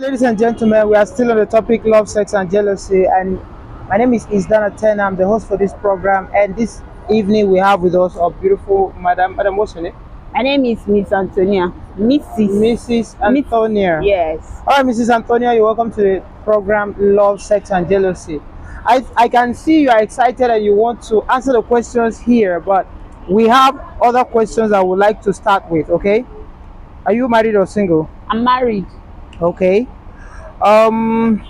Ladies and gentlemen, we are still on the topic love, sex, and jealousy. And my name is Mrs Anthonia. I'm the host for this program. And this evening, we have with us a beautiful madam. Madam, what's your name? My name is Miss Antonia. Mrs. Anthonia. Yes. All right, Mrs. Anthonia, you're welcome to the program Love, Sex, and Jealousy. I can see you are excited and you want to answer the questions here, but we have other questions I would like to start with, okay? Are you married or single? I'm married. Okay. Um,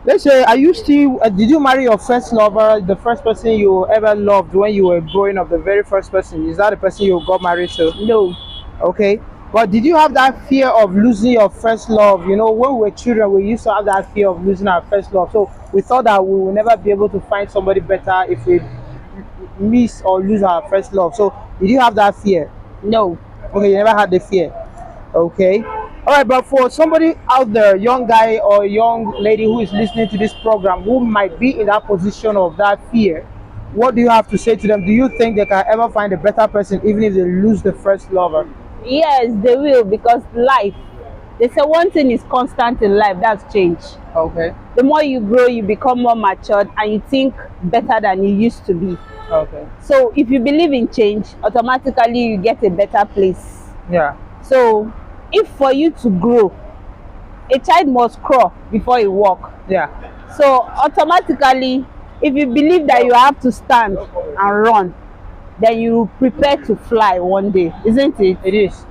let's say, are you still? Did you marry your first lover, the first person you ever loved when you were growing up? The very first person, is that the person you got married to? No. Okay. But did you have that fear of losing your first love? You know, when we were children, we used to have that fear of losing our first love. So we thought that we will never be able to find somebody better if we miss or lose our first love. So did you have that fear? No. Okay, you never had the fear. Okay. All right, but for somebody out there, young guy or young lady who is listening to this program, who might be in that position of that fear, what do you have to say to them? Do you think they can ever find a better person even if they lose the first lover? Yes, they will, because life. They say one thing is constant in life, that's change. Okay. The more you grow, you become more matured and you think better than you used to be. Okay. So if you believe in change, automatically you get a better place. Yeah. So if for you to grow, a child must crawl before he walk. Yeah. So automatically, if you believe that you have to stand and run, then you prepare to fly one day, isn't it? It is.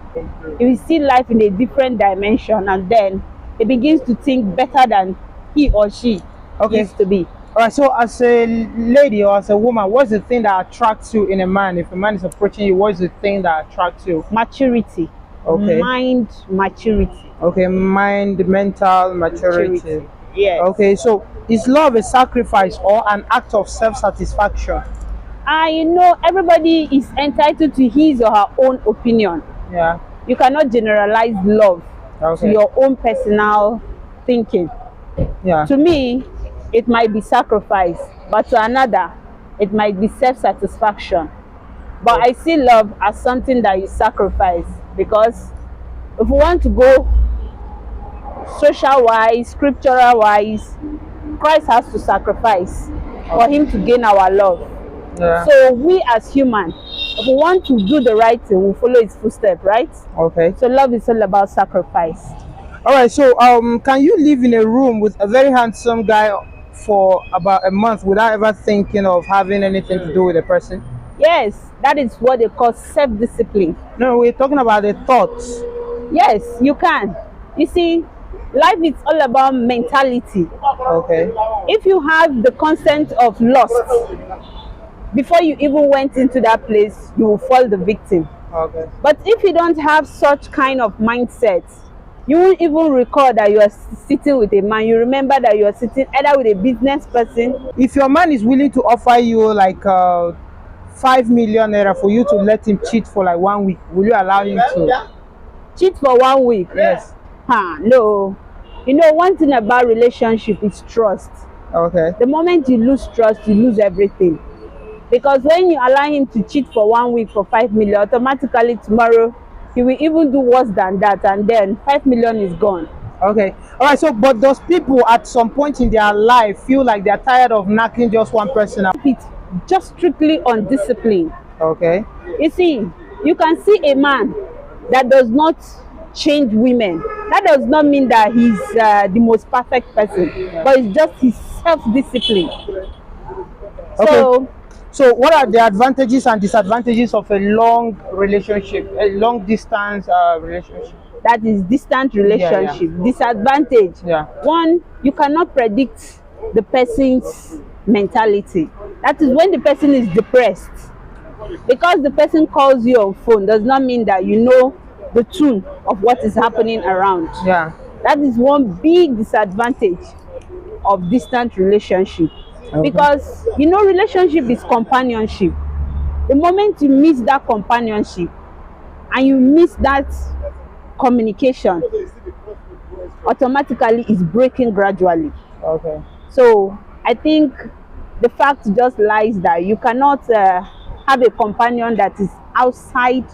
You will see life in a different dimension, and then he begins to think better than he or she used to be. All right. So as a lady or as a woman, what's the thing that attracts you in a man? If a man is approaching you, what's the thing that attracts you? Maturity. Okay. Mind maturity. Okay. Mind, mental maturity. Yes. Okay. So is love a sacrifice or an act of self-satisfaction? You know, everybody is entitled to his or her own opinion. Yeah. You cannot generalize love to your own personal thinking. Yeah. To me, it might be sacrifice, but to another, it might be self-satisfaction. But I see love as something that you sacrifice, because if we want to go social-wise, scriptural-wise, Christ has to sacrifice for him to gain our love. Yeah. So we as humans, if we want to do the right thing, we'll follow his footsteps, right? Okay. So love is all about sacrifice. All right. So can you live in a room with a very handsome guy for about a month without ever thinking of having anything to do with a person? Yes, that is what they call self-discipline. No, we're talking about the thoughts. Yes, you can. You see, life is all about mentality. Okay. If you have the concept of lust, before you even went into that place, you will fall the victim. Okay. But if you don't have such kind of mindset, you won't even recall that you are sitting with a man. You remember that you are sitting either with a business person. If your man is willing to offer you like 5 million naira for you to let him cheat for like 1 week, will you allow him to cheat for 1 week? Yes. No. You know, one thing about relationship is trust. Okay. The moment you lose trust, you lose everything. Because when you allow him to cheat for 1 week for 5 million, automatically tomorrow he will even do worse than that, and then 5 million is gone. Okay. All right. So, but those people at some point in their life feel like they're tired of knocking just one person out. It's just strictly on discipline. Okay. You see, you can see a man that does not change women. That does not mean that he's the most perfect person, but it's just his self-discipline. Okay. So what are the advantages and disadvantages of a long relationship, a long distance relationship? That is distant relationship. Yeah. Disadvantage. Yeah. One, you cannot predict the person's mentality. That is when the person is depressed. Because the person calls you on phone does not mean that you know the tune of what is happening around. Yeah. That is one big disadvantage of distant relationship. Okay. Because you know, relationship is companionship. The moment you miss that companionship and you miss that communication, automatically it's breaking gradually. Okay. So I think the fact just lies that you cannot have a companion that is outside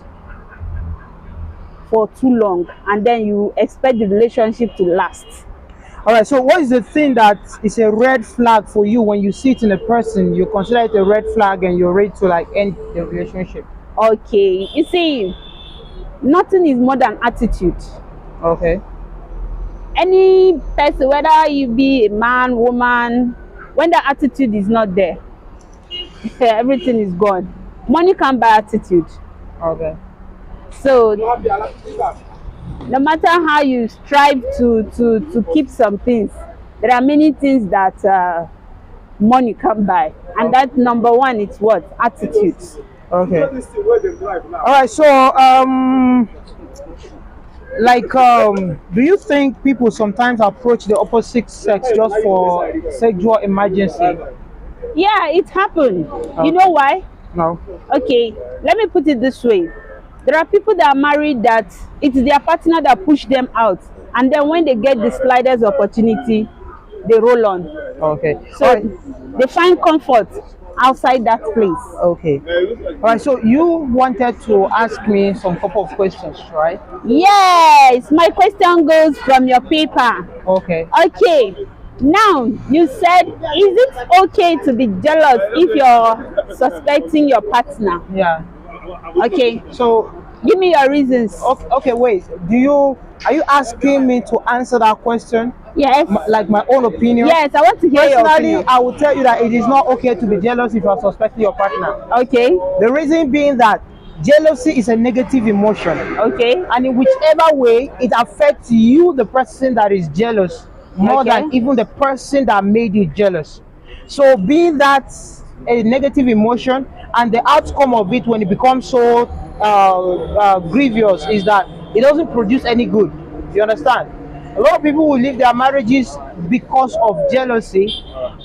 for too long, and then you expect the relationship to last. All right. So, what is the thing that is a red flag for you when you see it in a person? You consider it a red flag, and you're ready to like end the relationship. Okay, you see, nothing is more than attitude. Okay. Any person, whether you be a man, woman, when the attitude is not there, everything is gone. Money can't buy attitude. Okay. So no matter how you strive to keep some things, there are many things that money can't buy, and that number one is what? Attitude. Okay. All right. So, do you think people sometimes approach the opposite sex just for sexual emergency? Yeah, it happened. You know why? No. Okay, let me put it this way. There are people that are married that it's their partner that push them out, and then when they get the slightest opportunity, they roll on. Okay. So they find comfort outside that place. Okay. All right. So you wanted to ask me some couple of questions, right? Yes, my question goes from your paper. Okay. Okay, now you said, is it okay to be jealous if you're suspecting your partner? Yeah. Okay, So, give me your reasons. okay, wait. Are you asking me to answer that question? Yes. Like my own opinion? Yes, I want to hear your Personally, opinion. I will tell you that it is not okay to be jealous if you are suspecting your partner. Okay, The reason being that jealousy is a negative emotion, okay, and in whichever way it affects you, the person that is jealous, more Okay. than even the person that made you jealous. So, being that a negative emotion, and the outcome of it when it becomes so grievous is that it doesn't produce any good. You understand? A lot of people will leave their marriages because of jealousy,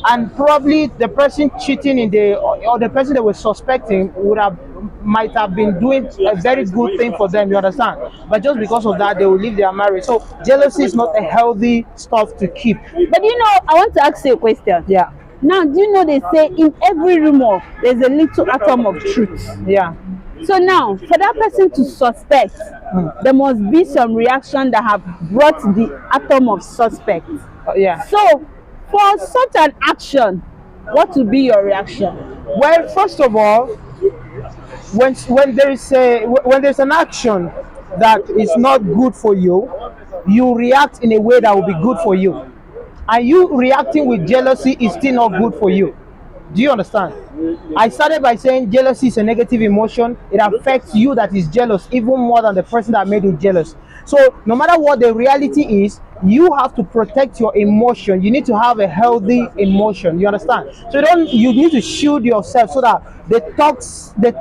and probably the person cheating in the or the person they were suspecting might have been doing a very good thing for them. You understand? But just because of that, they will leave their marriage. So jealousy is not a healthy stuff to keep. but you know, I want to ask you a question. Yeah, Now, do you know they say in every rumor there's a little atom of truth? yeah. So now, for that person to suspect, there must be some reaction that have brought the atom of suspect. Yeah. So, for such an action, what would be your reaction? Well, first of all, when there's an action that is not good for you, you react in a way that will be good for you. And you reacting with jealousy is still not good for you. Do you understand? I started by saying jealousy is a negative emotion. It affects you that is jealous even more than the person that made you jealous. So no matter what the reality is, you have to protect your emotion. You need to have a healthy emotion. You understand? So you need to shield yourself so that the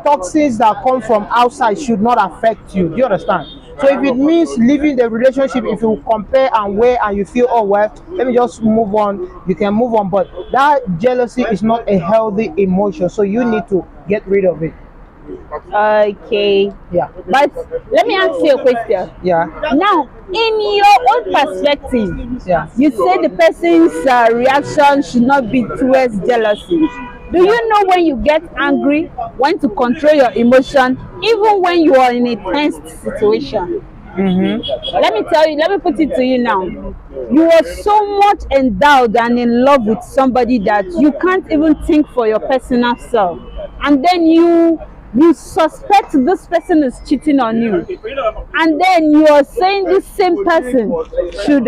toxins that come from outside should not affect you. Do you understand? So if it means leaving the relationship, if you compare and weigh and you feel, oh well, let me just move on, you can move on. But that jealousy is not a healthy emotion, so you need to get rid of it. Okay. Yeah. But let me ask you a question. Yeah. Now, in your own perspective, Yeah. you say the person's reaction should not be towards jealousy. Do you know when you get angry, when to control your emotion, even when you are in a tense situation? Let me tell you, let me put it to you now. You are so much endowed and in love with somebody that you can't even think for your personal self. And then you suspect this person is cheating on you. And then you are saying this same person should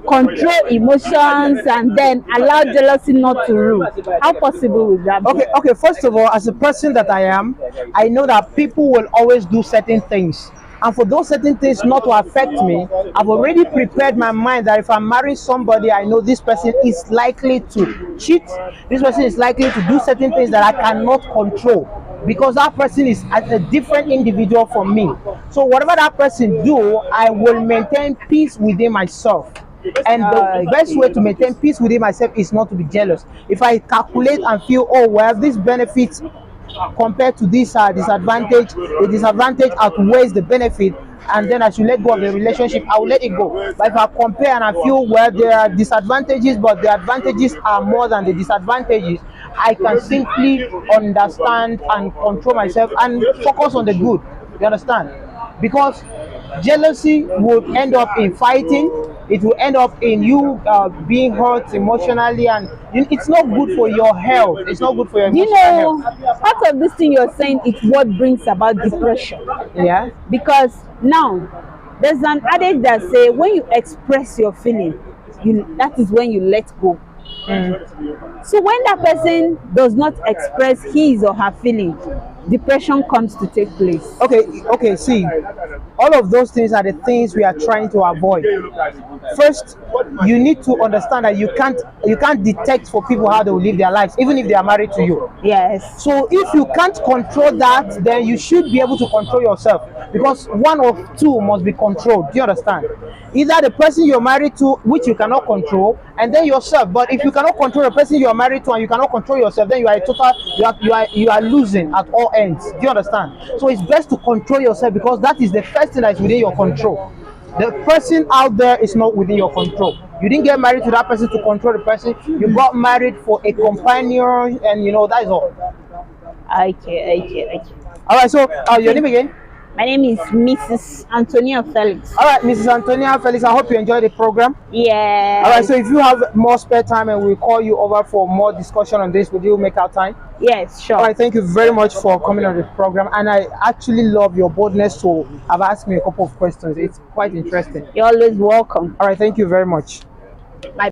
control emotions and then allow jealousy not to rule. How possible would that be? Okay. First of all, as a person that I am, I know that people will always do certain things. And for those certain things not to affect me, I've already prepared my mind that if I'm marrying somebody, I know this person is likely to cheat. This person is likely to do certain things that I cannot control, because that person is a different individual from me. So whatever that person do, I will maintain peace within myself. And the best way to maintain peace within myself is not to be jealous. If I calculate and feel, oh well, this benefits compared to this disadvantage, the disadvantage outweighs the benefit, and then I should let go of the relationship, I will let it go. But if I compare and I feel, well, there are disadvantages, but the advantages are more than the disadvantages, I can simply understand and control myself and focus on the good. You understand? because jealousy would end up in fighting. It will end up in you being hurt emotionally, and it's not good for your health. It's not good for your You emotional know, health. part of this thing you're saying is what brings about depression. Yeah. Because now there's an adage that say when you express your feeling, that is when you let go. So when that person does not express his or her feeling, depression comes to take place. Okay, see, all of those things are the things we are trying to avoid. First, you need to understand that you can't detect for people how they will live their lives, even if they are married to you. Yes. So if you can't control that, then you should be able to control yourself, because one of two must be controlled. Do you understand? Either the person you're married to, which you cannot control, and then yourself. But if you cannot control the person you're married to and you cannot control yourself, then you are a total you are losing at all ends. Do you understand? So it's best to control yourself, because that is the first thing that is within your control. The person out there is not within your control. You didn't get married to that person to control the person. You got married for a companion, and that is all. Okay. All right. So your name again? My name is Mrs. Anthonia Felix. All right, Mrs. Anthonia Felix. I hope you enjoy the program. Yeah. All right. So if you have more spare time and we'll call you over for more discussion on this, would you make out time? Yes, sure. All right. Thank you very much for coming on the program, and I actually love your boldness to have asked me a couple of questions. It's quite interesting. You're always welcome. All right. Thank you very much.